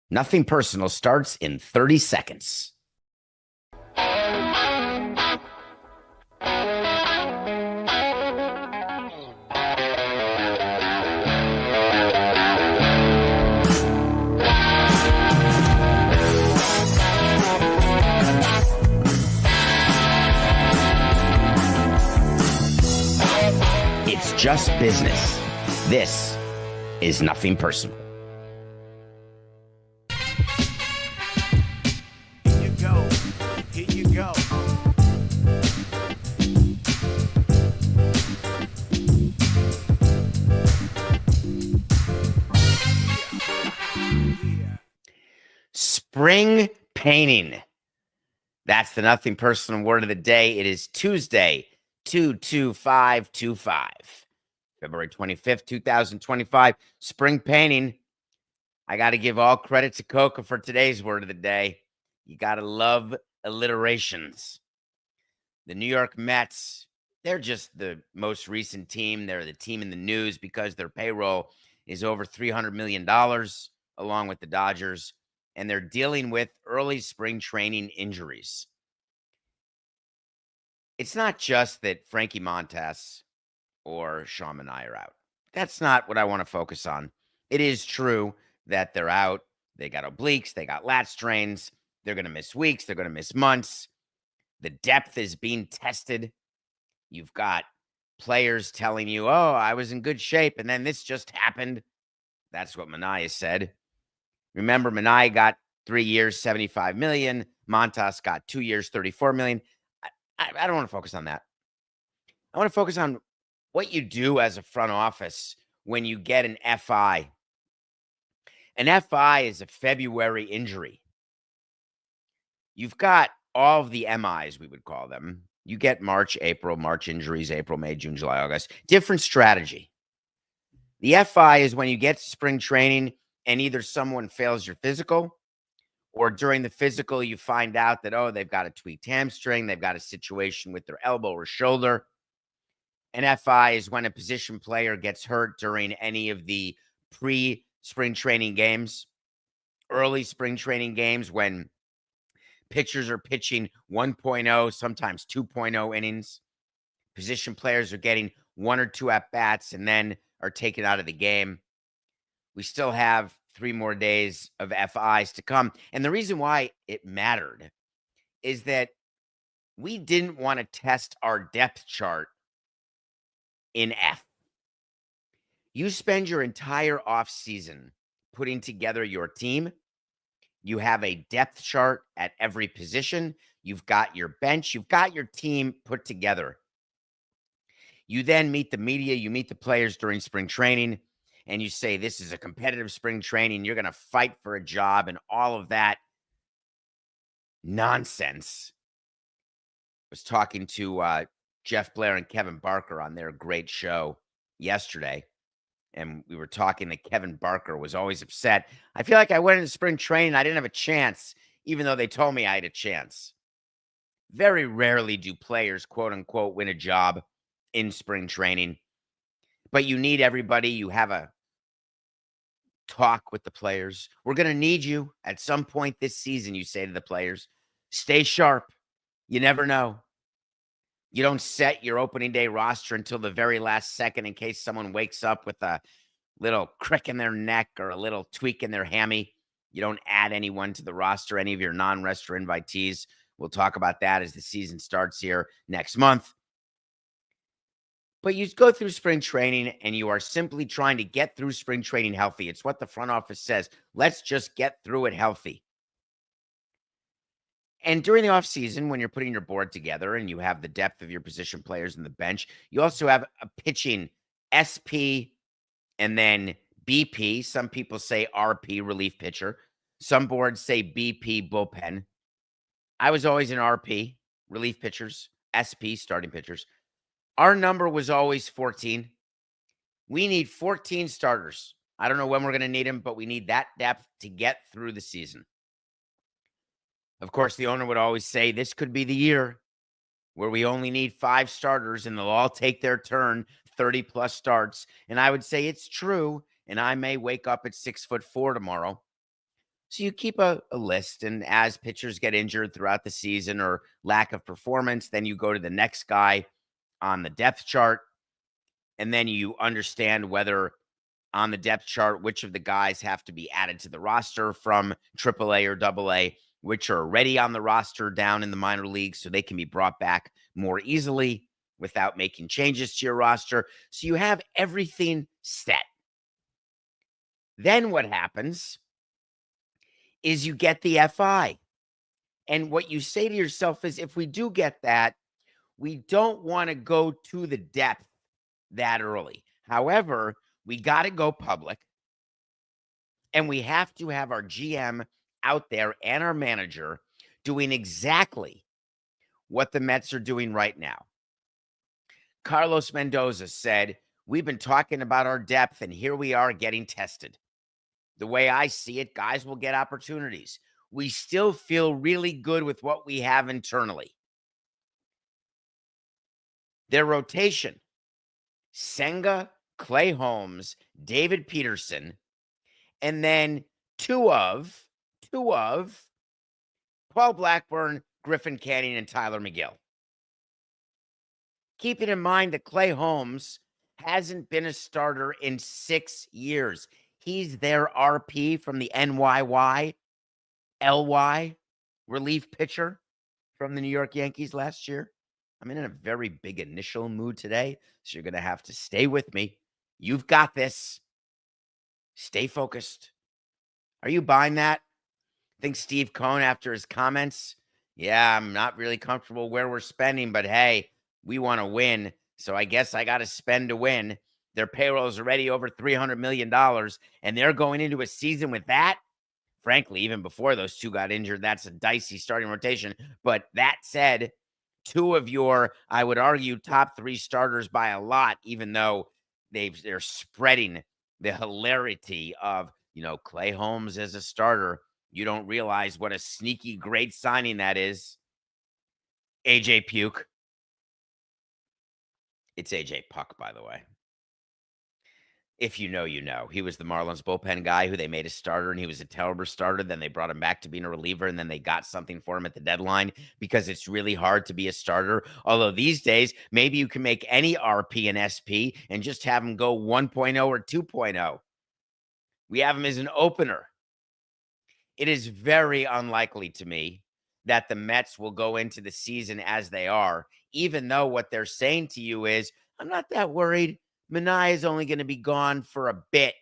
Nothing Personal starts in 30 seconds. It's just business. This is Nothing Personal. Here you go. Here you go. Spring painting. That's the Nothing Personal word of the day. It is Tuesday, 2/25/25, February 25th, 2025. Spring painting. I got to give all credit to Coca for today's word of the day. You got to love alliterations. The New York Mets, they're just the most recent team. They're the team in the news because their payroll is over $300 million, along with the Dodgers, and they're dealing with early spring training injuries. It's not just that Frankie Montas or Sean and I are out. That's not what I want to focus on. It is true that they're out. They got obliques. They got lat strains. They're going to miss weeks. They're going to miss months. The depth is being tested. You've got players telling you, oh, I was in good shape, and then this just happened. That's what Manaea said. Remember, Manaea got 3 years, $75 million. Montas got 2 years, $34 million. I don't want to focus on that. I want to focus on what you do as a front office when you get an FI. An FI is a February injury. You've got all of the MIs, we would call them. You get March injuries, April, May, June, July, August. Different strategy. The FI is when you get to spring training and either someone fails your physical, or during the physical, you find out that, oh, they've got a tweaked hamstring, they've got a situation with their elbow or shoulder. An FI is when a position player gets hurt during any of the pre-spring training games, early spring training games when pitchers are pitching 1.0, sometimes 2.0 innings. Position players are getting 1 or 2 at-bats and then are taken out of the game. We still have 3 more days of FIs to come. And the reason why it mattered is that we didn't want to test our depth chart in F. You spend your entire offseason putting together your team. You have a depth chart at every position. You've got your bench. You've got your team put together. You then meet the media. You meet the players during spring training, and you say, this is a competitive spring training. You're going to fight for a job and all of that nonsense. I was talking to Jeff Blair and Kevin Barker on their great show yesterday, and we were talking that Kevin Barker was always upset. I feel like I went into spring training. I didn't have a chance, even though they told me I had a chance. Very rarely do players, quote unquote, win a job in spring training, but you need everybody. You have a talk with the players. We're going to need you at some point this season, you say to the players. Stay sharp. You never know. You don't set your opening day roster until the very last second in case someone wakes up with a little crick in their neck or a little tweak in their hammy. You don't add anyone to the roster, any of your non-roster invitees. We'll talk about that as the season starts here next month. But you go through spring training and you are simply trying to get through spring training healthy. It's what the front office says. Let's just get through it healthy. And during the offseason, when you're putting your board together and you have the depth of your position players in the bench, you also have a pitching SP and then BP. Some people say RP, relief pitcher. Some boards say BP, bullpen. I was always an RP, relief pitchers, SP, starting pitchers. Our number was always 14. We need 14 starters. I don't know when we're going to need them, but we need that depth to get through the season. Of course, the owner would always say this could be the year where we only need 5 starters and they'll all take their turn, 30-plus starts. And I would say it's true, and I may wake up at 6'4" tomorrow. So you keep a list, and as pitchers get injured throughout the season or lack of performance, then you go to the next guy on the depth chart, and then you understand whether on the depth chart which of the guys have to be added to the roster from AAA or AA, which are already on the roster down in the minor leagues so they can be brought back more easily without making changes to your roster. So you have everything set. Then what happens is you get the FI. And what you say to yourself is, if we do get that, we don't want to go to the depth that early. However, we got to go public, and we have to have our GM out there and our manager doing exactly what the Mets are doing right now. Carlos Mendoza said, "We've been talking about our depth, and here we are getting tested. The way I see it, guys will get opportunities. We still feel really good with what we have internally." Their rotation: Senga, Clay Holmes, David Peterson, and then two of Paul Blackburn, Griffin Canning, and Tyler McGill. Keeping in mind that Clay Holmes hasn't been a starter in 6 years. He's their RP from the NYY, LY relief pitcher from the New York Yankees last year. I'm in a very big initial mood today, so you're going to have to stay with me. You've got this. Stay focused. Are you buying that? Think Steve Cohn, after his comments, "Yeah, I'm not really comfortable where we're spending, but hey, we want to win, so I guess I got to spend to win." Their payroll is already over $300 million, and they're going into a season with that. Frankly, even before those two got injured, that's a dicey starting rotation. But that said, two of your, I would argue, top three starters by a lot, even though they're spreading the hilarity of, Clay Holmes as a starter. You don't realize what a sneaky great signing that is. AJ Puke. It's AJ Puck, by the way. If you know, you know. He was the Marlins bullpen guy who they made a starter, and he was a terrible starter. Then they brought him back to being a reliever, and then they got something for him at the deadline because it's really hard to be a starter. Although these days, maybe you can make any RP and SP and just have him go 1.0 or 2.0. We have him as an opener. It is very unlikely to me that the Mets will go into the season as they are, even though what they're saying to you is, "I'm not that worried. Minaya is only going to be gone for a bit.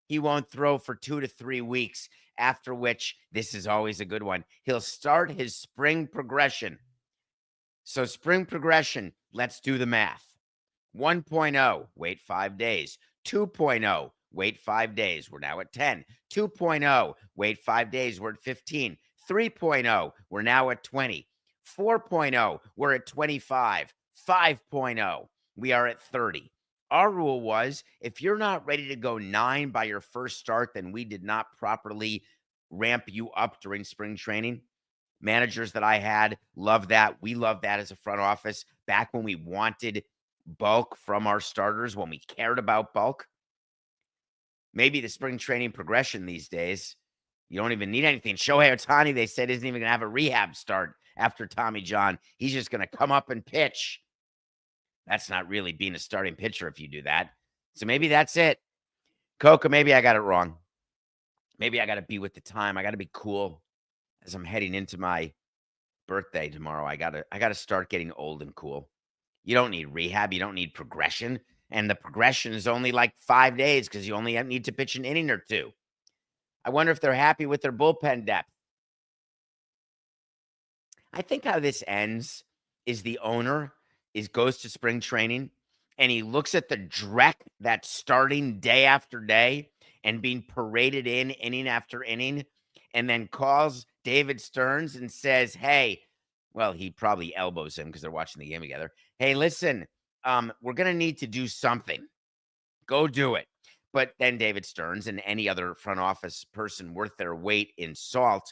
He won't throw for 2 to 3 weeks," after which, this is always a good one, he'll start his spring progression. So spring progression, let's do the math. 1.0, wait 5 days. 2.0, wait 5 days. We're now at 10. 2.0, wait 5 days. We're at 15. 3.0, we're now at 20. 4.0, we're at 25. 5.0, we are at 30. Our rule was, if you're not ready to go 9 by your first start, then we did not properly ramp you up during spring training. Managers that I had love that. We love that as a front office. Back when we wanted bulk from our starters, when we cared about bulk. Maybe the spring training progression these days, you don't even need anything. Shohei Ohtani, they said, isn't even going to have a rehab start after Tommy John. He's just going to come up and pitch. That's not really being a starting pitcher if you do that. So maybe that's it. Coca, maybe I got it wrong. Maybe I got to be with the time. I got to be cool as I'm heading into my birthday tomorrow. I got to start getting old and cool. You don't need rehab. You don't need progression. And the progression is only like 5 days because you only need to pitch an inning or two. I wonder if they're happy with their bullpen depth. I think how this ends is the owner goes to spring training and he looks at the dreck that's starting day after day and being paraded in inning after inning, and then calls David Stearns and says, "Hey," well, he probably elbows him because they're watching the game together. "Hey, listen, we're going to need to do something. Go do it." But then David Stearns and any other front office person worth their weight in salt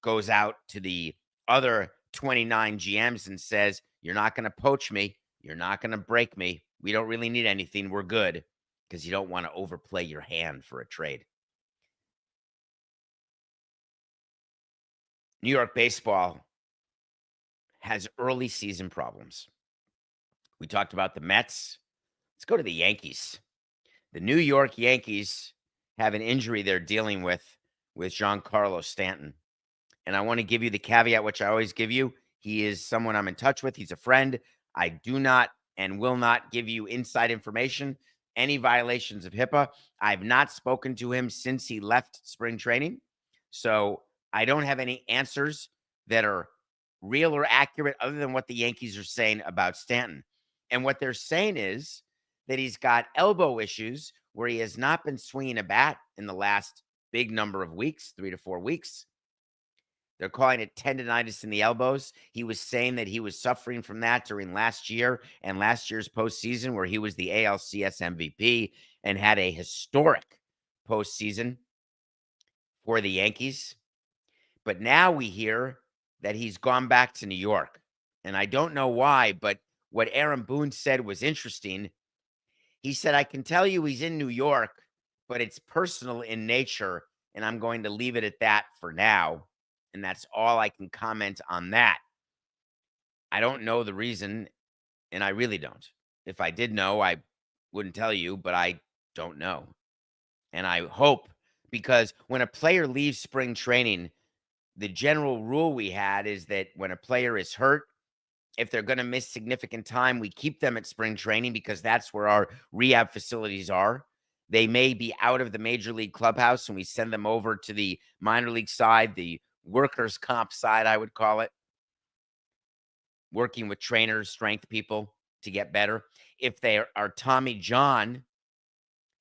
goes out to the other 29 GMs and says, "You're not going to poach me. You're not going to break me. We don't really need anything. We're good," because you don't want to overplay your hand for a trade. New York baseball has early season problems. We talked about the Mets. Let's go to the Yankees. The New York Yankees have an injury they're dealing with Giancarlo Stanton. And I want to give you the caveat, which I always give you. He is someone I'm in touch with. He's a friend. I do not and will not give you inside information, any violations of HIPAA. I've not spoken to him since he left spring training. So I don't have any answers that are real or accurate other than what the Yankees are saying about Stanton. And what they're saying is that he's got elbow issues where he has not been swinging a bat in the last big number of weeks, 3 to 4 weeks. They're calling it tendonitis in the elbows. He was saying that he was suffering from that during last year and last year's postseason, where he was the ALCS MVP and had a historic postseason for the Yankees. But now we hear that he's gone back to New York. And I don't know why, but what Aaron Boone said was interesting. He said, I can tell you he's in New York, but it's personal in nature, and I'm going to leave it at that for now. And that's all I can comment on that. I don't know the reason, and I really don't. If I did know, I wouldn't tell you, but I don't know. And I hope, because when a player leaves spring training, the general rule we had is that when a player is hurt, if they're going to miss significant time, we keep them at spring training because that's where our rehab facilities are. They may be out of the major league clubhouse and we send them over to the minor league side, the workers' comp side, I would call it, working with trainers, strength people to get better. If they are Tommy John,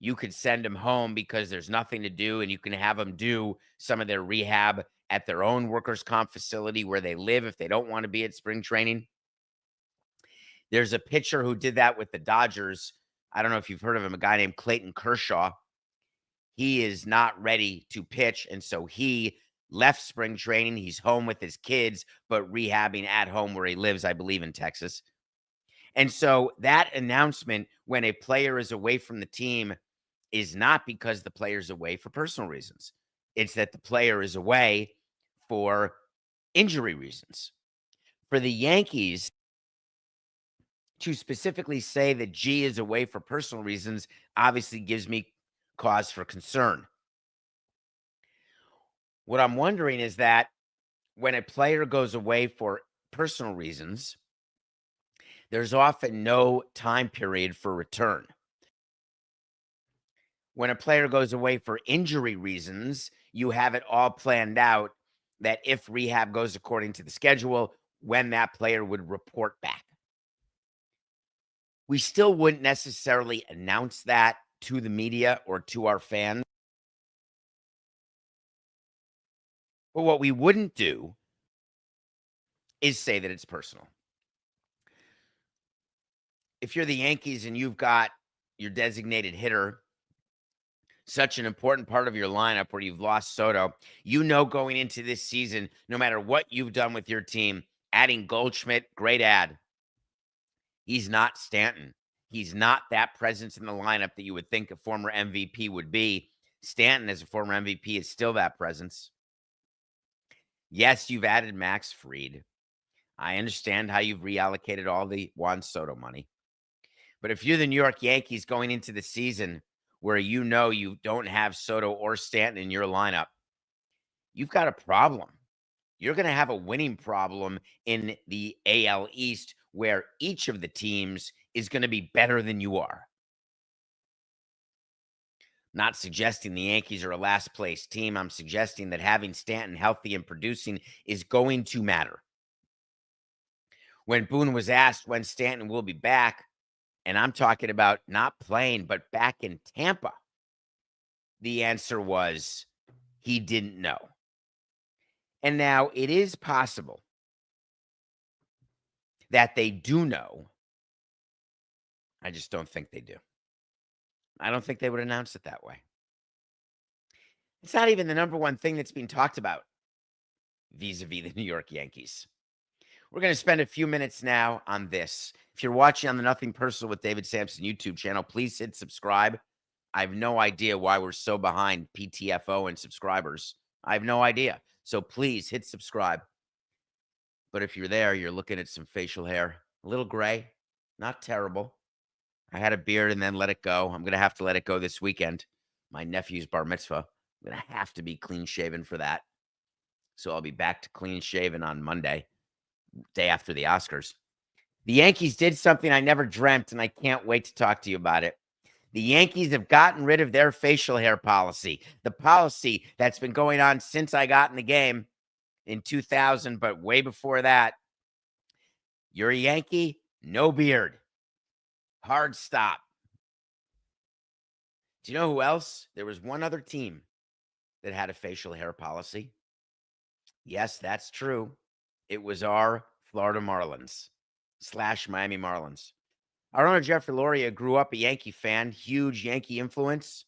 you could send them home because there's nothing to do, and you can have them do some of their rehab at their own workers' comp facility where they live if they don't want to be at spring training. There's a pitcher who did that with the Dodgers. I don't know if you've heard of him, a guy named Clayton Kershaw. He is not ready to pitch, and so he left spring training. He's home with his kids, but rehabbing at home where he lives, I believe, in Texas. And so that announcement when a player is away from the team is not because the player's away for personal reasons. It's that the player is away for injury reasons. For the Yankees to specifically say that G is away for personal reasons obviously gives me cause for concern. What I'm wondering is that when a player goes away for personal reasons, there's often no time period for return. When a player goes away for injury reasons, you have it all planned out that if rehab goes according to the schedule, when that player would report back. We still wouldn't necessarily announce that to the media or to our fans. But what we wouldn't do is say that it's personal. If you're the Yankees and you've got your designated hitter, such an important part of your lineup where you've lost Soto, you know going into this season, no matter what you've done with your team, adding Goldschmidt, great add. He's not Stanton. He's not that presence in the lineup that you would think a former MVP would be. Stanton, as a former MVP, is still that presence. Yes, you've added Max Fried. I understand how you've reallocated all the Juan Soto money. But if you're the New York Yankees going into the season where you know you don't have Soto or Stanton in your lineup, you've got a problem. You're going to have a winning problem in the AL East where each of the teams is going to be better than you are. Not suggesting the Yankees are a last place team. I'm suggesting that having Stanton healthy and producing is going to matter. When Boone was asked when Stanton will be back, and I'm talking about not playing, but back in Tampa, the answer was he didn't know. And now it is possible that they do know. I just don't think they do. I don't think they would announce it that way. It's not even the number one thing that's being talked about vis-a-vis the New York Yankees. We're going to spend a few minutes now on this. If you're watching on the Nothing Personal with David Samson YouTube channel, please hit subscribe. I have no idea why we're so behind PTFO and subscribers. I have no idea. So please hit subscribe. But if you're there, you're looking at some facial hair, a little gray, not terrible. I had a beard and then let it go. I'm going to have to let it go this weekend. My nephew's bar mitzvah. I'm going to have to be clean shaven for that. So I'll be back to clean shaven on Monday, day after the Oscars. The Yankees did something I never dreamt, and I can't wait to talk to you about it. The Yankees have gotten rid of their facial hair policy, the policy that's been going on since I got in the game in 2000, but way before that. You're a Yankee, no beard. Hard stop. Do you know who else? There was one other team that had a facial hair policy. Yes, that's true. It was our Florida Marlins / Miami Marlins. Our owner, Jeffrey Loria, grew up a Yankee fan, huge Yankee influence,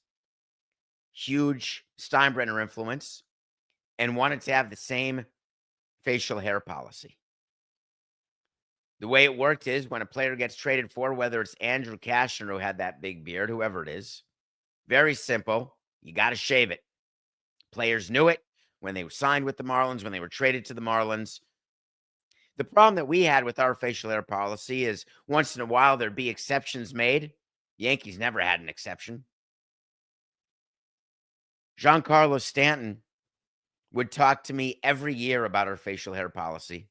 huge Steinbrenner influence, and wanted to have the same facial hair policy. The way it worked is when a player gets traded for, whether it's Andrew Cashner, who had that big beard, whoever it is, very simple. You got to shave it. Players knew it when they were signed with the Marlins, when they were traded to the Marlins. The problem that we had with our facial hair policy is once in a while there'd be exceptions made. Yankees never had an exception. Giancarlo Stanton would talk to me every year about our facial hair policy.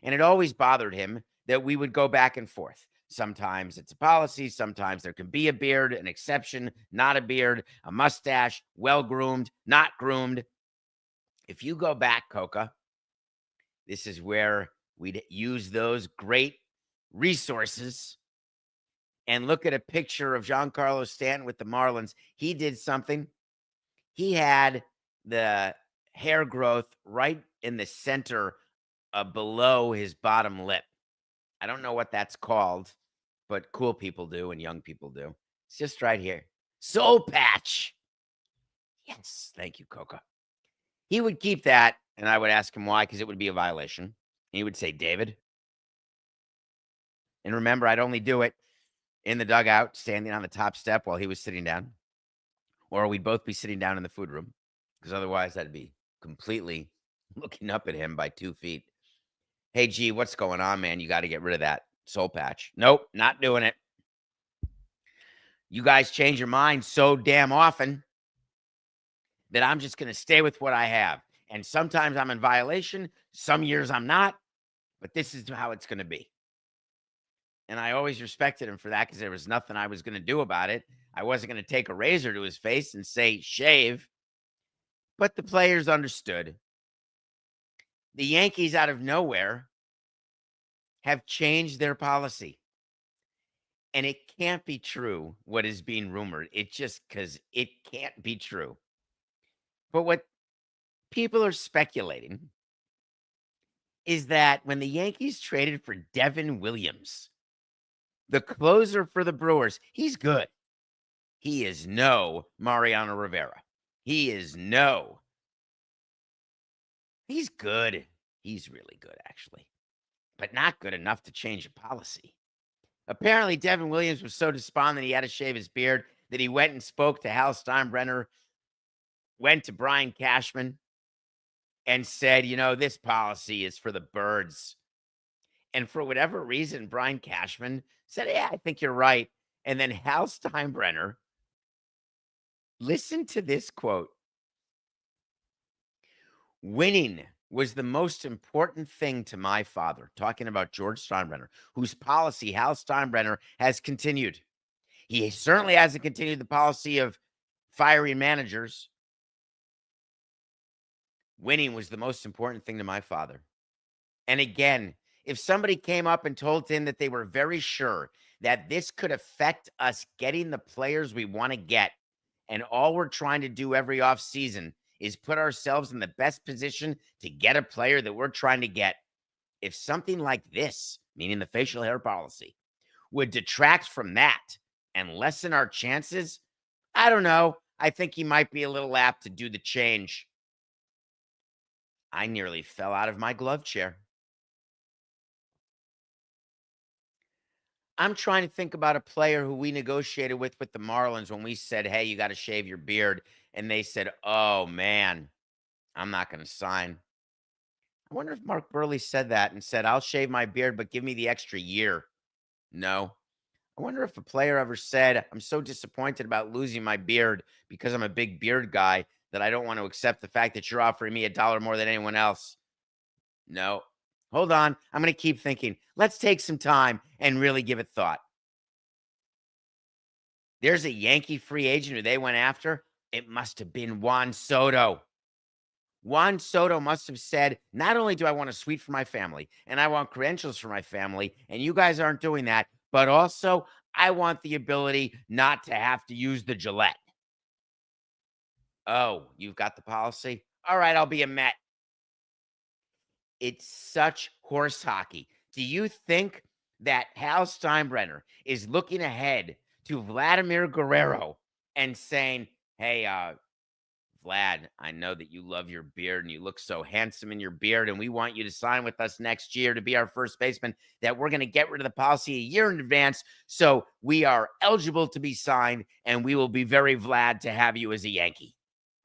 And it always bothered him that we would go back and forth. Sometimes it's a policy. Sometimes there can be a beard, an exception, not a beard, a mustache, well-groomed, not groomed. If you go back, Coca, this is where we'd use those great resources and look at a picture of Giancarlo Stanton with the Marlins. He did something. He had the hair growth right in the center below his bottom lip. I don't know what that's called, but cool people do and young people do. It's just right here. Soul patch. Yes. Thank you, Coca. He would keep that, and I would ask him why, because it would be a violation. And he would say, David. And remember, I'd only do it in the dugout, standing on the top step while he was sitting down. Or we'd both be sitting down in the food room, because otherwise I'd be completely looking up at him by 2 feet. Hey, G, what's going on, man? You got to get rid of that soul patch. Nope, not doing it. You guys change your mind so damn often that I'm just going to stay with what I have. And sometimes I'm in violation. Some years I'm not. But this is how it's going to be. And I always respected him for that because there was nothing I was going to do about it. I wasn't going to take a razor to his face and say, shave. But the players understood. The Yankees, out of nowhere, have changed their policy. And it can't be true what is being rumored. It just because it can't be true. But what people are speculating is that when the Yankees traded for Devin Williams, the closer for the Brewers, he's good. He is no Mariano Rivera. He's good. He's really good, actually. But not good enough to change a policy. Apparently, Devin Williams was so despondent he had to shave his beard that he went and spoke to Hal Steinbrenner, went to Brian Cashman, and said, this policy is for the birds. And for whatever reason, Brian Cashman said, yeah, I think you're right. And then Hal Steinbrenner, listen to this quote. Winning was the most important thing to my father, talking about George Steinbrenner, whose policy Hal Steinbrenner has continued. He certainly hasn't continued the policy of firing managers. Winning was the most important thing to my father. And again, if somebody came up and told him that they were very sure that this could affect us getting the players we want to get, and all we're trying to do every offseason is put ourselves in the best position to get a player that we're trying to get. If something like this, meaning the facial hair policy, would detract from that and lessen our chances, I don't know. I think he might be a little apt to do the change. I nearly fell out of my glove chair. I'm trying to think about a player who we negotiated with the Marlins when we said, hey, you got to shave your beard. And they said, oh, man, I'm not going to sign. I wonder if Mark Burley said that and said, "I'll shave my beard, but give me the extra year." No. I wonder if a player ever said, "I'm so disappointed about losing my beard because I'm a big beard guy that I don't want to accept the fact that you're offering me $1 more than anyone else." No. Hold on. I'm going to keep thinking. Let's take some time and really give it thought. There's a Yankee free agent who they went after. It must have been Juan Soto. Juan Soto must have said, "Not only do I want a suite for my family and I want credentials for my family, and you guys aren't doing that, but also I want the ability not to have to use the Gillette." Oh, you've got the policy? All right, I'll be a Met. It's such horse hockey. Do you think that Hal Steinbrenner is looking ahead to Vladimir Guerrero and saying, "Hey, Vlad, I know that you love your beard and you look so handsome in your beard, and we want you to sign with us next year to be our first baseman, that we're going to get rid of the policy a year in advance. So we are eligible to be signed, and we will be very glad to have you as a Yankee."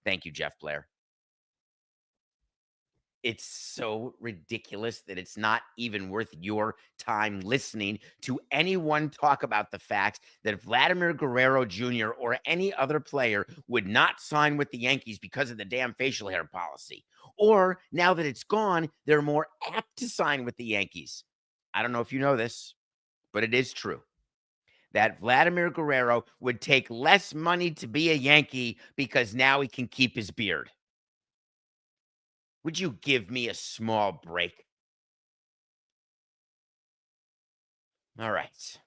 Thank you, Jeff Blair. It's so ridiculous that it's not even worth your time listening to anyone talk about the fact that Vladimir Guerrero Jr. or any other player would not sign with the Yankees because of the damn facial hair policy. Or now that it's gone, they're more apt to sign with the Yankees. I don't know if you know this, but it is true that Vladimir Guerrero would take less money to be a Yankee because now he can keep his beard. Would you give me a small break? All right.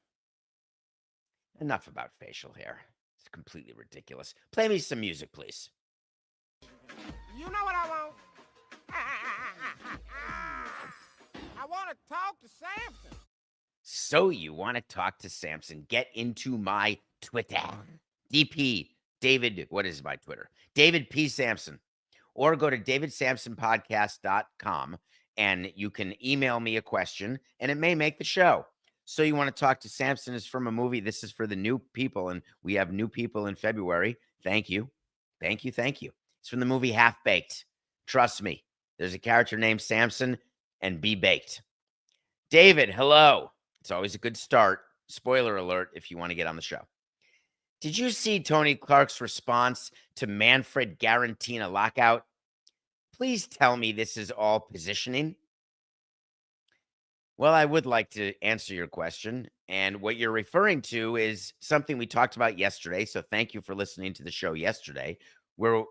Enough about facial hair. It's completely ridiculous. Play me some music, please. You know what I want? I want to talk to Samson. So you want to talk to Samson? Get into my Twitter. DP, David, what is my Twitter? David P. Samson. Or go to davidsamsonpodcast.com and you can email me a question and it may make the show. So you want to talk to Samson is from a movie. This is for the new people, and we have new people in February. Thank you. Thank you. Thank you. It's from the movie Half Baked. Trust me, there's a character named Samson, and be baked. David, hello. It's always a good start. Spoiler alert if you want to get on the show. Did you see Tony Clark's response to Manfred guaranteeing a lockout? Please tell me this is all positioning. Well, I would like to answer your question. And what you're referring to is something we talked about yesterday. So thank you for listening to the show yesterday, where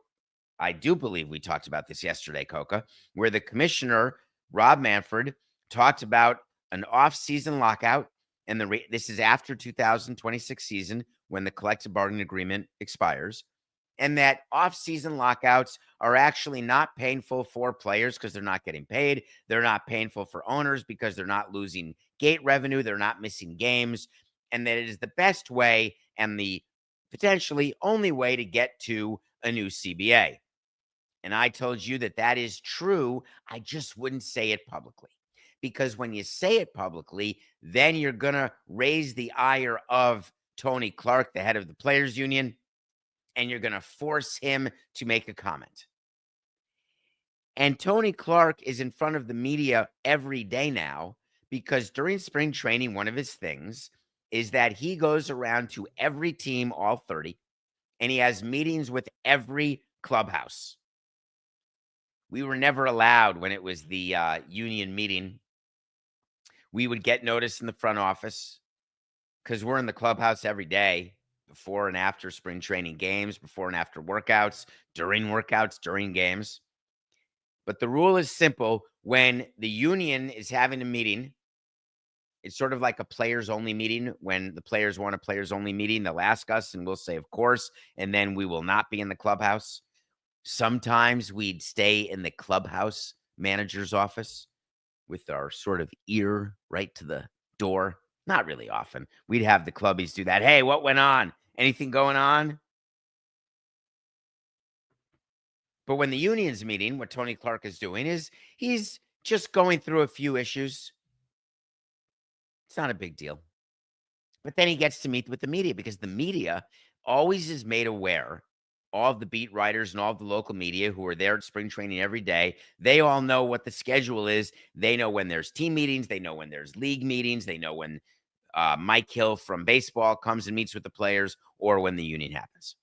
I do believe we talked about this yesterday, Coca, where the commissioner, Rob Manfred, talked about an off-season lockout. And this is after 2026 season when the collective bargaining agreement expires. And that off-season lockouts are actually not painful for players because they're not getting paid. They're not painful for owners because they're not losing gate revenue. They're not missing games. And that it is the best way and the potentially only way to get to a new CBA. And I told you that that is true. I just wouldn't say it publicly. Because when you say it publicly, then you're going to raise the ire of Tony Clark, the head of the players union, and you're going to force him to make a comment. And Tony Clark is in front of the media every day now because during spring training, one of his things is that he goes around to every team, all 30, and he has meetings with every clubhouse. We were never allowed when it was the union meeting. We would get notice in the front office because we're in the clubhouse every day, before and after spring training games, before and after workouts, during games. But the rule is simple. When the union is having a meeting, it's sort of like a players only meeting. When the players want a players only meeting, they'll ask us and we'll say, of course, and then we will not be in the clubhouse. Sometimes we'd stay in the clubhouse manager's office with our sort of ear right to the door. Not really often. We'd have the clubbies do that. Hey, what went on? Anything going on? But when the union's meeting, what Tony Clark is doing is he's just going through a few issues. It's not a big deal. But then he gets to meet with the media because the media always is made aware all of the beat writers and all of the local media who are there at spring training every day, they all know what the schedule is. They know when there's team meetings. They know when there's league meetings. They know when Mike Hill from baseball comes and meets with the players or when the union happens.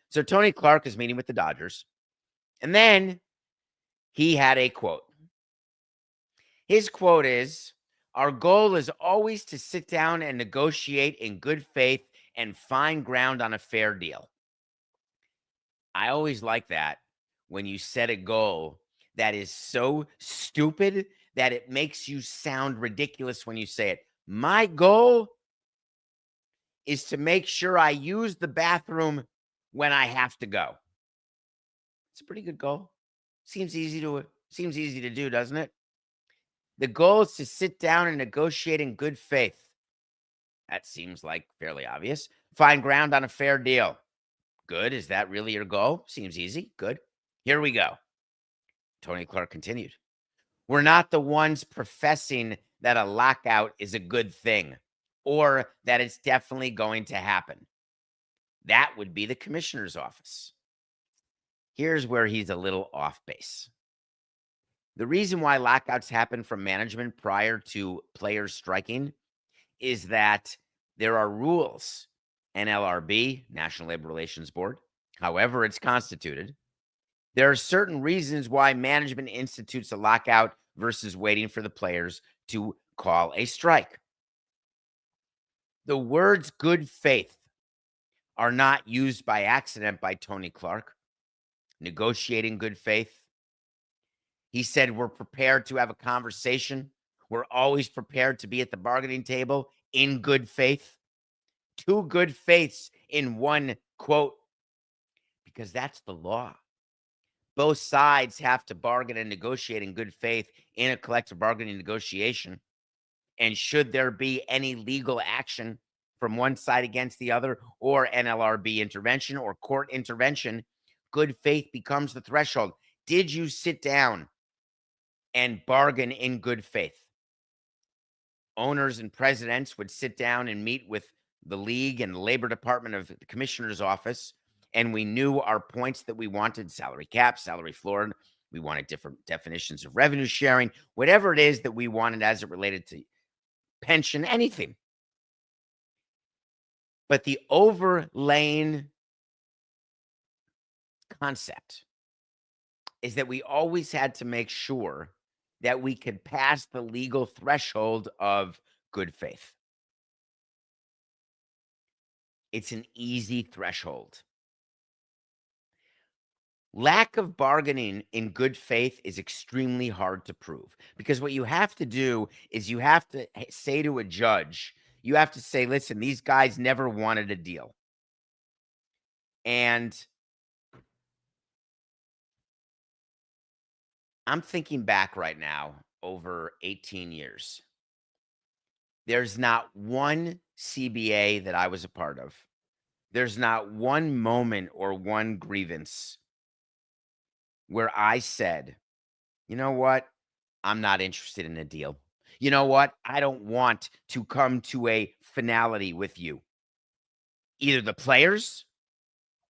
So Tony Clark is meeting with the Dodgers. And then he had a quote. His quote is, "Our goal is always to sit down and negotiate in good faith and find ground on a fair deal." I always like that when you set a goal that is so stupid that it makes you sound ridiculous when you say it. My goal is to make sure I use the bathroom when I have to go. It's a pretty good goal. Seems easy to do, doesn't it? The goal is to sit down and negotiate in good faith. That seems like fairly obvious. Find ground on a fair deal. Good. Is that really your goal? Seems easy. Good. Here we go. Tony Clark continued. We're not the ones professing that a lockout is a good thing or that it's definitely going to happen. That would be the commissioner's office. Here's where he's a little off base. The reason why lockouts happen from management prior to players striking is that there are rules. NLRB, National Labor Relations Board, however it's constituted, there are certain reasons why management institutes a lockout versus waiting for the players to call a strike. The words good faith are not used by accident by Tony Clark. Negotiating good faith. He said, we're prepared to have a conversation. We're always prepared to be at the bargaining table in good faith. Two good faiths in one quote, because that's the law. Both sides have to bargain and negotiate in good faith in a collective bargaining negotiation. And should there be any legal action from one side against the other, or NLRB intervention or court intervention, good faith becomes the threshold. Did you sit down and bargain in good faith? Owners and presidents would sit down and meet with the league and the labor department of the commissioner's office, and we knew our points that we wanted: salary cap, salary floor. We wanted different definitions of revenue sharing, whatever it is that we wanted as it related to pension, anything. But the overlaying concept is that we always had to make sure that we could pass the legal threshold of good faith. It's an easy threshold. Lack of bargaining in good faith is extremely hard to prove, because what you have to do is you have to say to a judge, you have to say, listen, these guys never wanted a deal. And I'm thinking back right now over 18 years. There's not one CBA that I was a part of. There's not one moment or one grievance where I said, you know what? I'm not interested in a deal. You know what? I don't want to come to a finality with you. Either the players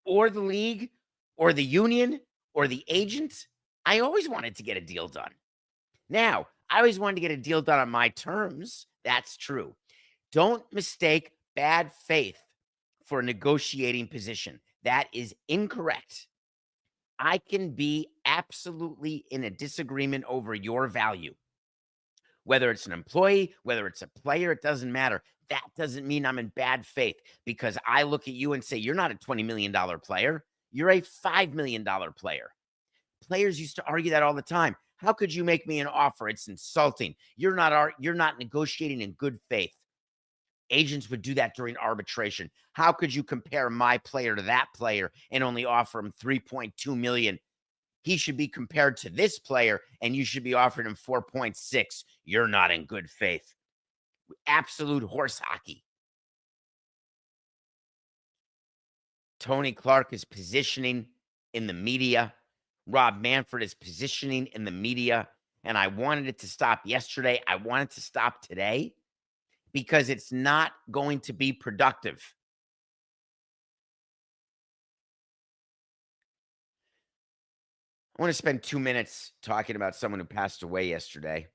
or the league or the union or the agent. I always wanted to get a deal done. Now, I always wanted to get a deal done on my terms. That's true. Don't mistake bad faith for a negotiating position. That is incorrect. I can be absolutely in a disagreement over your value. Whether it's an employee, whether it's a player, it doesn't matter. That doesn't mean I'm in bad faith because I look at you and say, you're not a $20 million player. You're a $5 million player. Players used to argue that all the time. How could you make me an offer? It's insulting. You're not negotiating in good faith. Agents would do that during arbitration. How could you compare my player to that player and only offer him $3.2 million? He should be compared to this player, and you should be offering him 4.6. You're not in good faith. Absolute horse hockey. Tony Clark is positioning in the media. Rob Manfred is positioning in the media. And I wanted it to stop yesterday. I want it to stop today because it's not going to be productive. I want to spend 2 minutes talking about someone who passed away yesterday.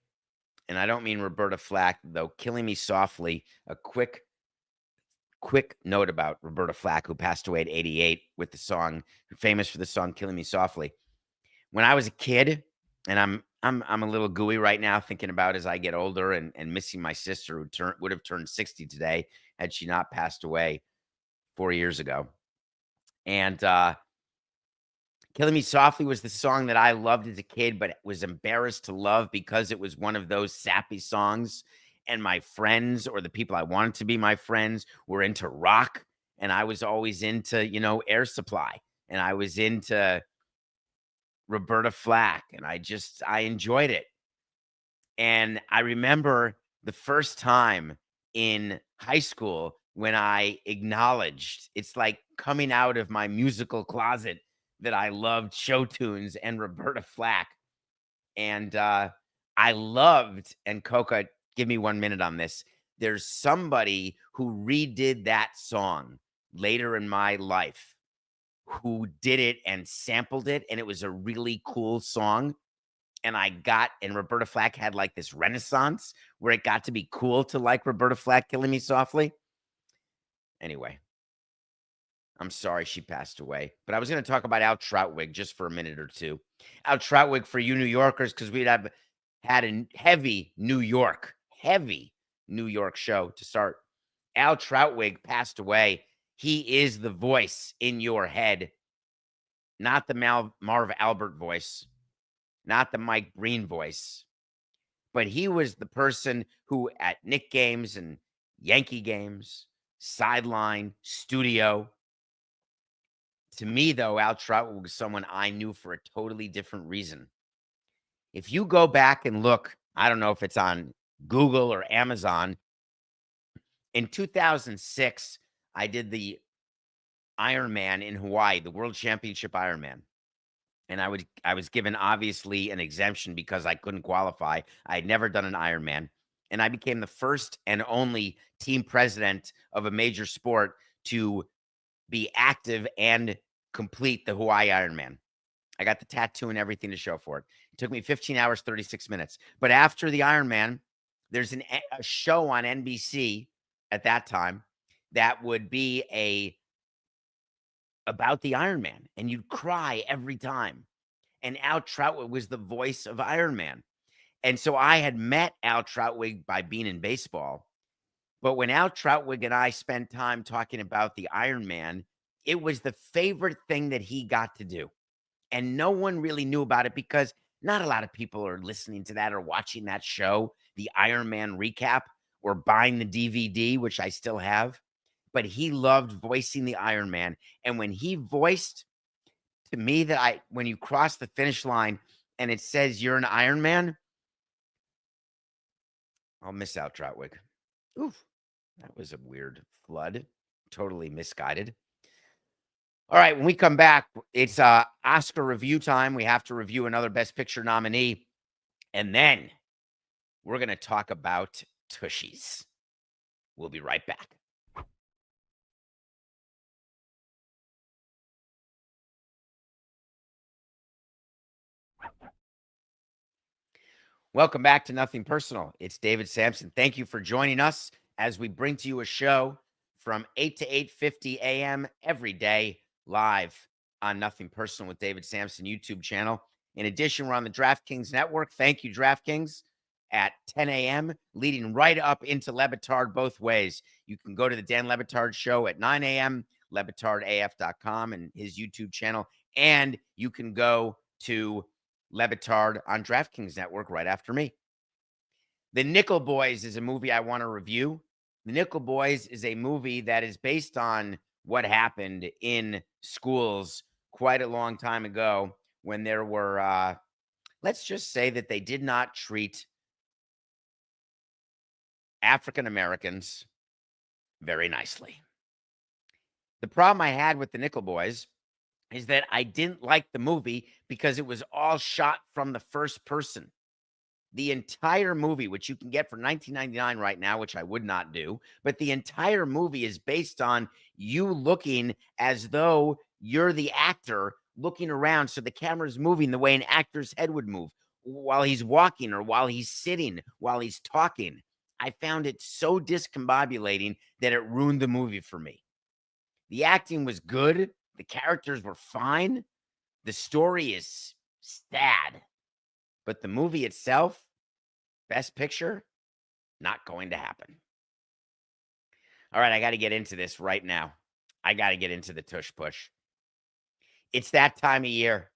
And I don't mean Roberta Flack, though Killing Me Softly, a quick note about Roberta Flack, who passed away at 88 with the song, famous for the song Killing Me Softly. When I was a kid, and I'm a little gooey right now thinking about as I get older and missing my sister who would have turned 60 today had she not passed away 4 years ago. And Killing Me Softly was the song that I loved as a kid, but was embarrassed to love because it was one of those sappy songs. And my friends, or the people I wanted to be my friends, were into rock. And I was always into, Air Supply. And I was into Roberta Flack. And I enjoyed it. And I remember the first time in high school when I acknowledged, it's like coming out of my musical closet, that I loved show tunes and Roberta Flack. And I loved, and Coca, give me 1 minute on this. There's somebody who redid that song later in my life who did it and sampled it, and it was a really cool song. And Roberta Flack had like this renaissance where it got to be cool to like Roberta Flack, Killing Me Softly. Anyway, I'm sorry she passed away, but I was going to talk about Al Troutwig just for a minute or two. Al Troutwig, for you New Yorkers, because we'd have had a heavy New York show to start. Al Troutwig passed away. He is the voice in your head, not the Marv Albert voice, not the Mike Breen voice, but he was the person who at Knick games and Yankee games, sideline, studio. To me, though, Al Troutwig was someone I knew for a totally different reason. If you go back and look, I don't know if it's on Google or Amazon, in 2006, I did the Ironman in Hawaii, the World Championship Ironman. And I was given, obviously, an exemption because I couldn't qualify. I had never done an Ironman. And I became the first and only team president of a major sport to be active and complete the Hawaii Ironman. I got the tattoo and everything to show for it. It took me 15 hours, 36 minutes. But after the Ironman, there's a show on NBC at that time that would be about the Ironman, and you'd cry every time. And Al Troutwig was the voice of Ironman. And so I had met Al Troutwig by being in baseball. But when Al Troutwig and I spent time talking about the Ironman, it was the favorite thing that he got to do. And no one really knew about it because not a lot of people are listening to that or watching that show, the Ironman recap, or buying the DVD, which I still have. But he loved voicing the Ironman. And when he voiced to me when you cross the finish line and it says you're an Ironman, I'll miss Al Troutwig. Oof, that was a weird flood. Totally misguided. All right, when we come back, it's Oscar review time. We have to review another Best Picture nominee. And then we're going to talk about Tushies. We'll be right back. Welcome back to Nothing Personal. It's David Samson. Thank you for joining us as we bring to you a show from 8 to 8:50 a.m. every day, live on Nothing Personal with David Samson YouTube channel. In addition, we're on the DraftKings Network. Thank you, DraftKings, at 10 a.m., leading right up into Le Batard both ways. You can go to the Dan Le Batard Show at 9 a.m., LeBatardAF.com and his YouTube channel, and you can go to Le Batard on DraftKings Network right after me. The Nickel Boys is a movie I want to review. The Nickel Boys is a movie that is based on what happened in schools quite a long time ago when there were, let's just say that they did not treat African Americans very nicely. The problem I had with the Nickel Boys is that I didn't like the movie because it was all shot from the first person. The entire movie, which you can get for $19.99 right now, which I would not do, but the entire movie is based on you looking as though you're the actor looking around so the camera's moving the way an actor's head would move while he's walking or while he's sitting, while he's talking. I found it so discombobulating that it ruined the movie for me. The acting was good. The characters were fine. The story is sad. But the movie itself, Best Picture, not going to happen. All right, I got to get into this right now. I got to get into the Tush Push. It's that time of year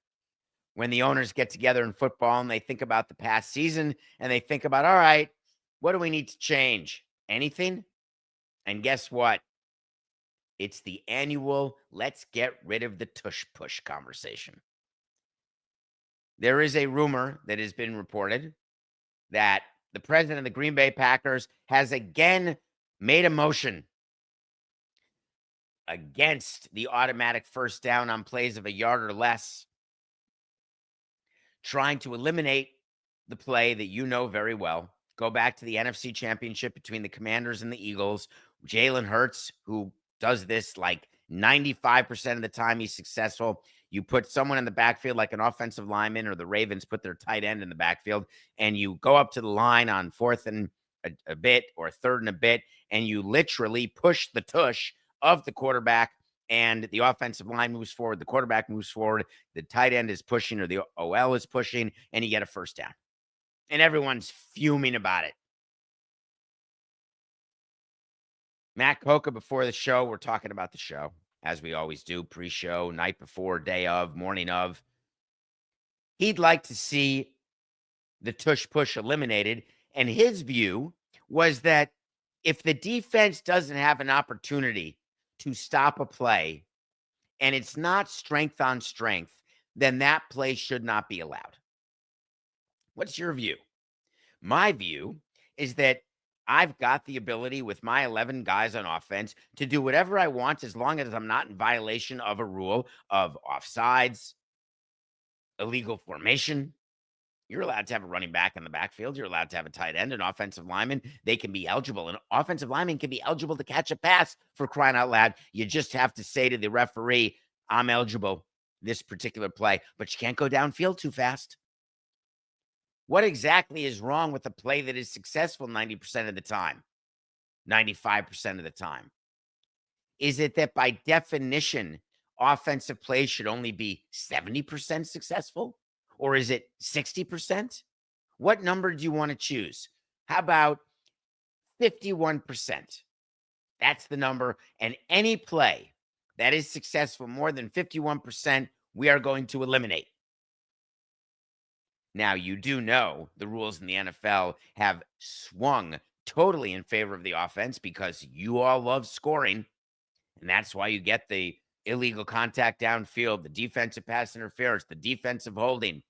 when the owners get together in football and they think about the past season and they think about, all right, what do we need to change? Anything? And guess what? It's the annual let's get rid of the Tush Push conversation. There is a rumor that has been reported that the president of the Green Bay Packers has again made a motion against the automatic first down on plays of a yard or less, trying to eliminate the play that you know very well. Go back to the NFC Championship between the Commanders and the Eagles. Jalen Hurts, who does this like 95% of the time he's successful. You put someone in the backfield like an offensive lineman, or the Ravens put their tight end in the backfield, and you go up to the line on fourth and a bit or third and a bit, and you literally push the tush of the quarterback, and the offensive line moves forward, the quarterback moves forward, the tight end is pushing or the OL is pushing, and you get a first down. And everyone's fuming about it. Matt Coca, before the show, we're talking about the show, as we always do, pre-show, night before, day of, morning of. He'd like to see the Tush Push eliminated, and his view was that if the defense doesn't have an opportunity to stop a play and it's not strength on strength, then that play should not be allowed. What's your view? My view is that I've got the ability with my 11 guys on offense to do whatever I want as long as I'm not in violation of a rule of offsides, illegal formation. You're allowed to have a running back in the backfield. You're allowed to have a tight end, an offensive lineman. They can be eligible. An offensive lineman can be eligible to catch a pass, for crying out loud. You just have to say to the referee, I'm eligible this particular play, but you can't go downfield too fast. What exactly is wrong with a play that is successful 90% of the time, 95% of the time? Is it that by definition, offensive plays should only be 70% successful? Or is it 60%? What number do you want to choose? How about 51%? That's the number. And any play that is successful more than 51%, we are going to eliminate. Now, you do know the rules in the NFL have swung totally in favor of the offense because you all love scoring. And that's why you get the illegal contact downfield, the defensive pass interference, the defensive holding.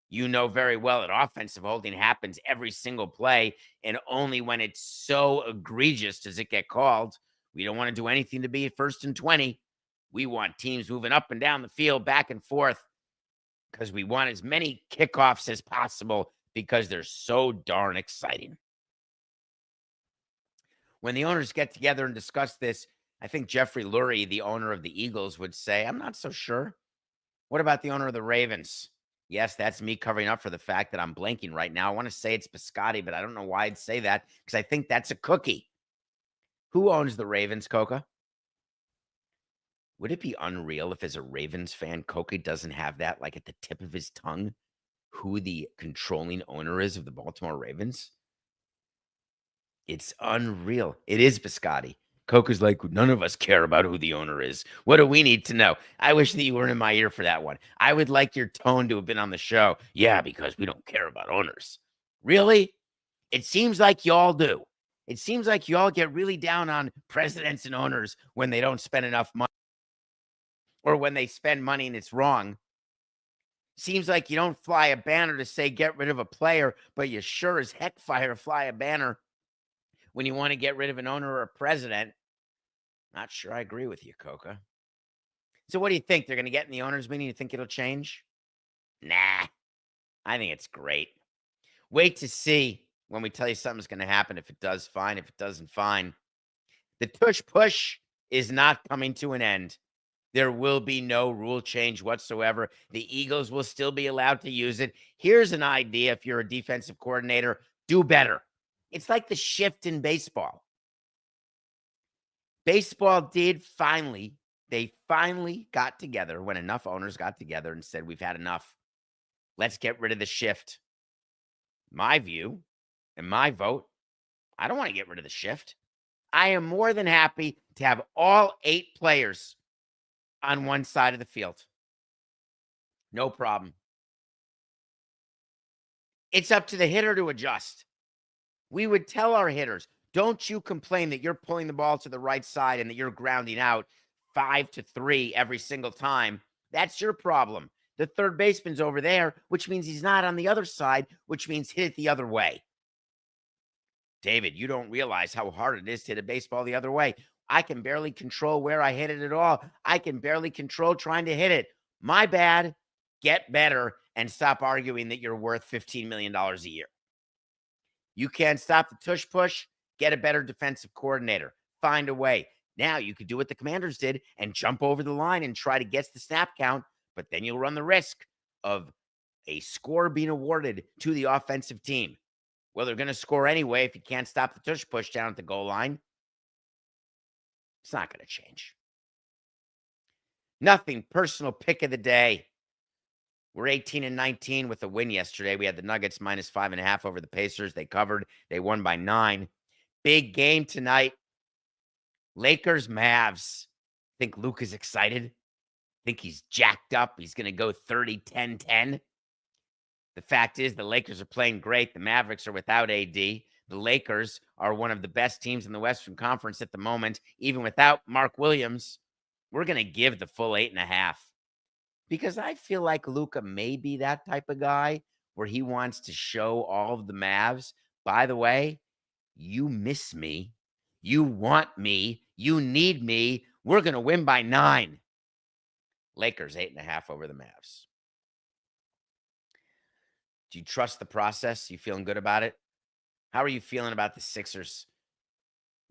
You know very well that offensive holding happens every single play, and only when it's so egregious does it get called. We don't want to do anything to be first and 20. We want teams moving up and down the field, back and forth, because we want as many kickoffs as possible because they're so darn exciting. When the owners get together and discuss this, I think Jeffrey Lurie, the owner of the Eagles, would say, I'm not so sure. What about the owner of the Ravens? Yes, that's me covering up for the fact that I'm blanking right now. I want to say it's Biscotti, but I don't know why I'd say that because I think that's a cookie. Who owns the Ravens, Coca? Would it be unreal if, as a Ravens fan, Coca doesn't have that like at the tip of his tongue, who the controlling owner is of the Baltimore Ravens? It's unreal. It is Biscotti. Coca's like, none of us care about who the owner is. What do we need to know? I wish that you were in my ear for that one. I would like your tone to have been on the show. Yeah, because we don't care about owners. Really? It seems like y'all do. It seems like y'all get really down on presidents and owners when they don't spend enough money, or when they spend money and it's wrong. Seems like you don't fly a banner to say get rid of a player, but you sure as heck fly a banner when you want to get rid of an owner or a president. Not sure I agree with you, Coca. So what do you think? They're going to get in the owners' meeting? You think it'll change? Nah, I think it's great. Wait to see when we tell you something's going to happen. If it does, fine. If it doesn't, fine. The Tush Push is not coming to an end. There will be no rule change whatsoever. The Eagles will still be allowed to use it. Here's an idea if you're a defensive coordinator, do better. It's like the shift in baseball. Baseball did finally, they finally got together when enough owners got together and said, we've had enough. Let's get rid of the shift. My view and my vote, I don't want to get rid of the shift. I am more than happy to have all 8 players on one side of the field. No problem. It's up to the hitter to adjust. We would tell our hitters, don't you complain that you're pulling the ball to the right side and that you're grounding out 5-3 every single time. That's your problem. The third baseman's over there, which means he's not on the other side, which means hit it the other way. David, you don't realize how hard it is to hit a baseball the other way. I can barely control where I hit it at all. I can barely control trying to hit it. My bad. Get better and stop arguing that you're worth $15 million a year. You can't stop the tush push. Get a better defensive coordinator. Find a way. Now you could do what the Commanders did and jump over the line and try to guess the snap count, but then you'll run the risk of a score being awarded to the offensive team. Well, they're going to score anyway if you can't stop the tush push down at the goal line. It's not going to change. Nothing personal pick of the day. We're 18-19 with a win yesterday. We had the Nuggets minus 5.5 over the Pacers. They covered. They won by 9. Big game tonight. Lakers, Mavs. Think Luke is excited. Think he's jacked up. He's going to go 30-10-10. The fact is the Lakers are playing great. The Mavericks are without AD. The Lakers are one of the best teams in the Western Conference at the moment, even without Mark Williams. We're going to give the full 8.5. Because I feel like Luka may be that type of guy where he wants to show all of the Mavs, by the way, you miss me. You want me. You need me. We're going to win by 9. Lakers 8.5 over the Mavs. Do you trust the process? You feeling good about it? How are you feeling about the Sixers?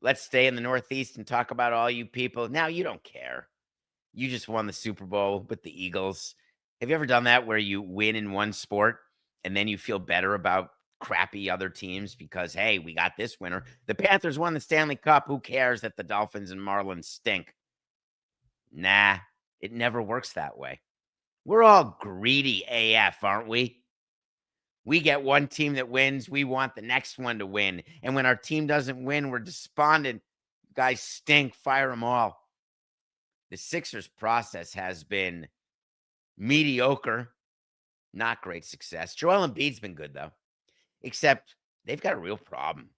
Let's stay in the Northeast and talk about all you people. Now, you don't care. You just won the Super Bowl with the Eagles. Have you ever done that where you win in one sport and then you feel better about crappy other teams because, hey, we got this winner? The Panthers won the Stanley Cup. Who cares that the Dolphins and Marlins stink? Nah, it never works that way. We're all greedy AF, aren't we? We get one team that wins. We want the next one to win. And when our team doesn't win, we're despondent. Guys stink. Fire them all. The Sixers process has been mediocre, not great success. Joel Embiid's been good, though, except they've got a real problem.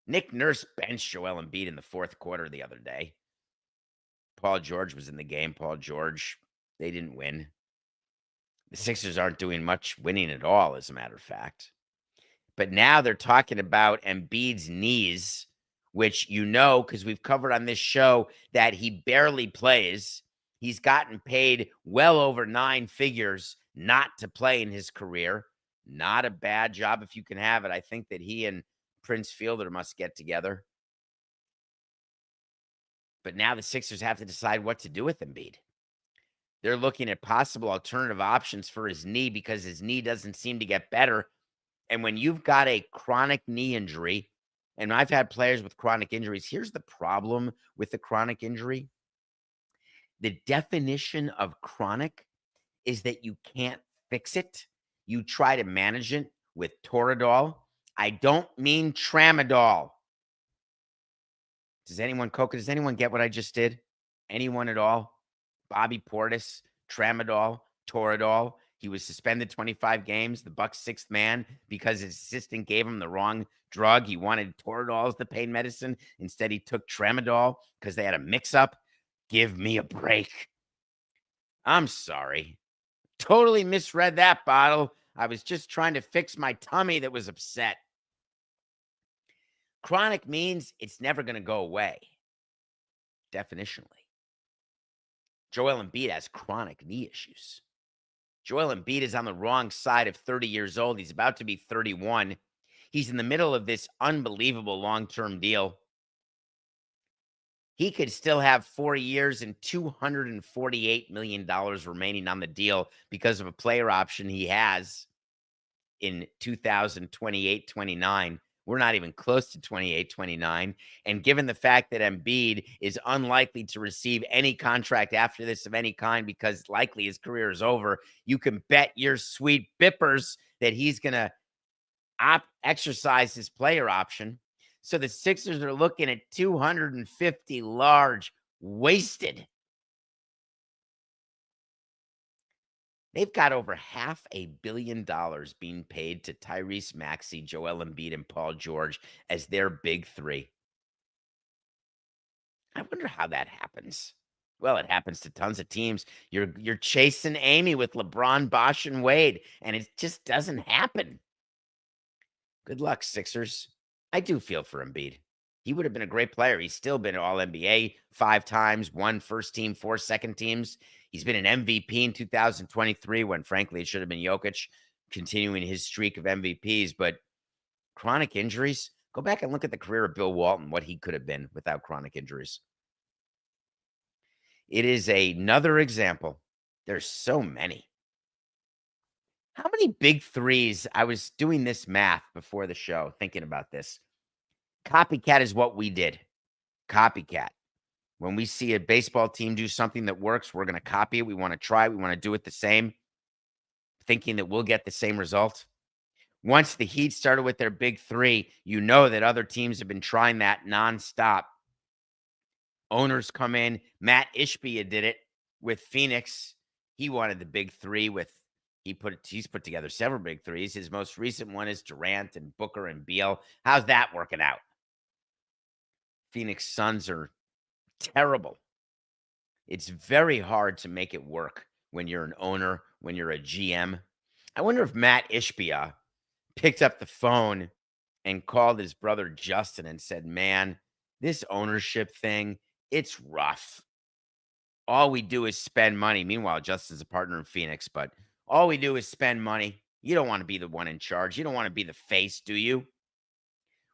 Nick Nurse benched Joel Embiid in the fourth quarter the other day. Paul George was in the game. Paul George, they didn't win. The Sixers aren't doing much winning at all, as a matter of fact. But now they're talking about Embiid's knees, which you know, because we've covered on this show that he barely plays. He's gotten paid well over 9 figures not to play in his career. Not a bad job if you can have it. I think that he and Prince Fielder must get together. But now the Sixers have to decide what to do with Embiid. They're looking at possible alternative options for his knee because his knee doesn't seem to get better. And when you've got a chronic knee injury, and I've had players with chronic injuries, here's the problem with the chronic injury. The definition of chronic is that you can't fix it. You try to manage it with Toradol. I don't mean Tramadol. Does anyone get what I just did? Anyone at all? Bobby Portis, Tramadol, Toradol. He was suspended 25 games, the Bucs' 6th man, because his assistant gave him the wrong drug. He wanted Toradol as the pain medicine. Instead, he took Tramadol because they had a mix-up. Give me a break. I'm sorry. Totally misread that bottle. I was just trying to fix my tummy that was upset. Chronic means it's never going to go away, definitionally. Joel Embiid has chronic knee issues. Joel Embiid is on the wrong side of 30 years old. He's about to be 31. He's in the middle of this unbelievable long-term deal. He could still have 4 years and $248 million remaining on the deal because of a player option he has in 2028-29. We're not even close to 28-29. And given the fact that Embiid is unlikely to receive any contract after this of any kind because likely his career is over, you can bet your sweet bippers that he's going to exercise his player option. So the Sixers are looking at 250 large, wasted. They've got over $500 million being paid to Tyrese Maxey, Joel Embiid, and Paul George as their big three. I wonder how that happens. Well, it happens to tons of teams. You're chasing Amy with LeBron, Bosh, and Wade, and it just doesn't happen. Good luck, Sixers. I do feel for Embiid. He would have been a great player. He's still been an All-NBA 5 times, 1 first team, 4 second teams. He's been an MVP in 2023 when, frankly, it should have been Jokic, continuing his streak of MVPs. But chronic injuries, go back and look at the career of Bill Walton, what he could have been without chronic injuries. It is another example. There's so many. How many big threes? I was doing this math before the show, thinking about this. Copycat is what we did. Copycat. When we see a baseball team do something that works, we're going to copy it. We want to try it. We want to do it the same, thinking that we'll get the same result. Once the Heat started with their big three, you know that other teams have been trying that nonstop. Owners come in. Mat Ishbia did it with Phoenix. He wanted the big three with he's put together several big threes. His most recent one is Durant and Booker and Beal. How's that working out? Phoenix Suns are terrible. It's very hard to make it work when you're an owner, when you're a GM. I wonder if Mat Ishbia picked up the phone and called his brother Justin and said, man, this ownership thing, it's rough. All we do is spend money. Meanwhile, Justin's a partner in Phoenix, but all we do is spend money. You don't want to be the one in charge. You don't want to be the face, do you?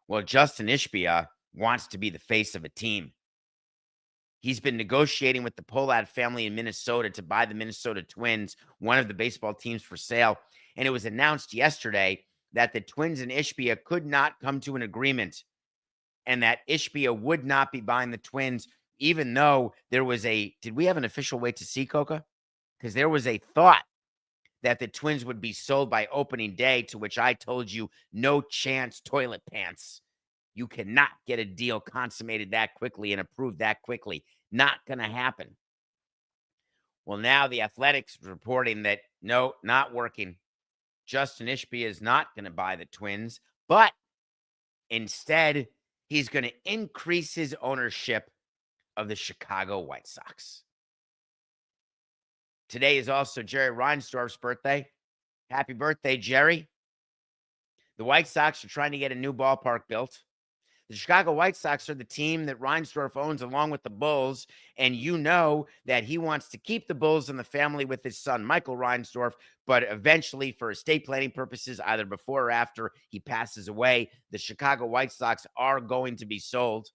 Well, Justin Ishbia wants to be the face of a team. He's been negotiating with the Pollard family in Minnesota to buy the Minnesota Twins, one of the baseball teams for sale. And it was announced yesterday that the Twins and Ishbia could not come to an agreement and that Ishbia would not be buying the Twins, even though there was did we have an official wait to see, Coca? Because there was a thought that the Twins would be sold by opening day, to which I told you, no chance, toilet pants. You cannot get a deal consummated that quickly and approved that quickly. Not going to happen. Well, now the Athletics is reporting that, no, not working. Justin Ishbia is not going to buy the Twins, but instead, he's going to increase his ownership of the Chicago White Sox. Today is also Jerry Reinsdorf's birthday. Happy birthday, Jerry. The White Sox are trying to get a new ballpark built. The Chicago White Sox are the team that Reinsdorf owns along with the Bulls, and you know that he wants to keep the Bulls in the family with his son, Michael Reinsdorf, but eventually, for estate planning purposes, either before or after he passes away, the Chicago White Sox are going to be sold.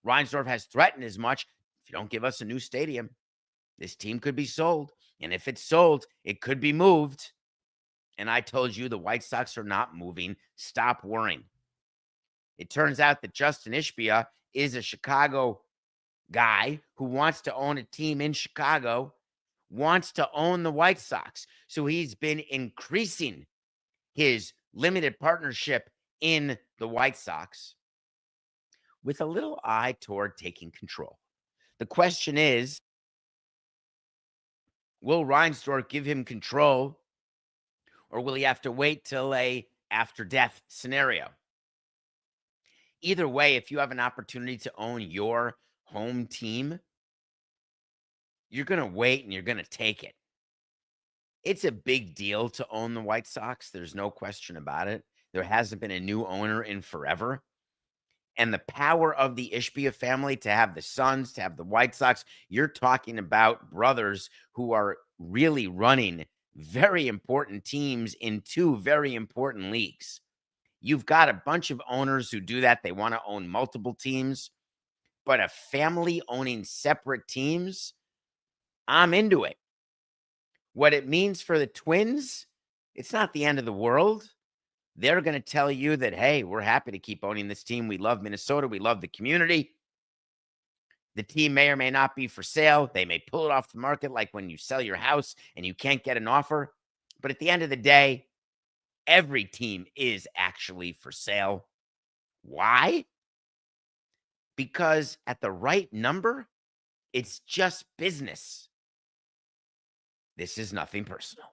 Reinsdorf has threatened as much. If you don't give us a new stadium, this team could be sold, and if it's sold, it could be moved. And I told you the White Sox are not moving. Stop worrying. It turns out that Justin Ishbia is a Chicago guy who wants to own a team in Chicago, wants to own the White Sox. So he's been increasing his limited partnership in the White Sox with a little eye toward taking control. The question is, will Reinsdorf give him control, or will he have to wait till a after-death scenario? Either way, if you have an opportunity to own your home team, you're going to wait and you're going to take it. It's a big deal to own the White Sox. There's no question about it. There hasn't been a new owner in forever. And the power of the Ishbia family to have the Suns, to have the White Sox, you're talking about brothers who are really running very important teams in 2 very important leagues. You've got a bunch of owners who do that. They want to own multiple teams. But a family owning separate teams, I'm into it. What it means for the Twins, it's not the end of the world. They're going to tell you that, hey, we're happy to keep owning this team. We love Minnesota. We love the community. The team may or may not be for sale. They may pull it off the market like when you sell your house and you can't get an offer. But at the end of the day, every team is actually for sale. Why? Because at the right number, it's just business. This is nothing personal.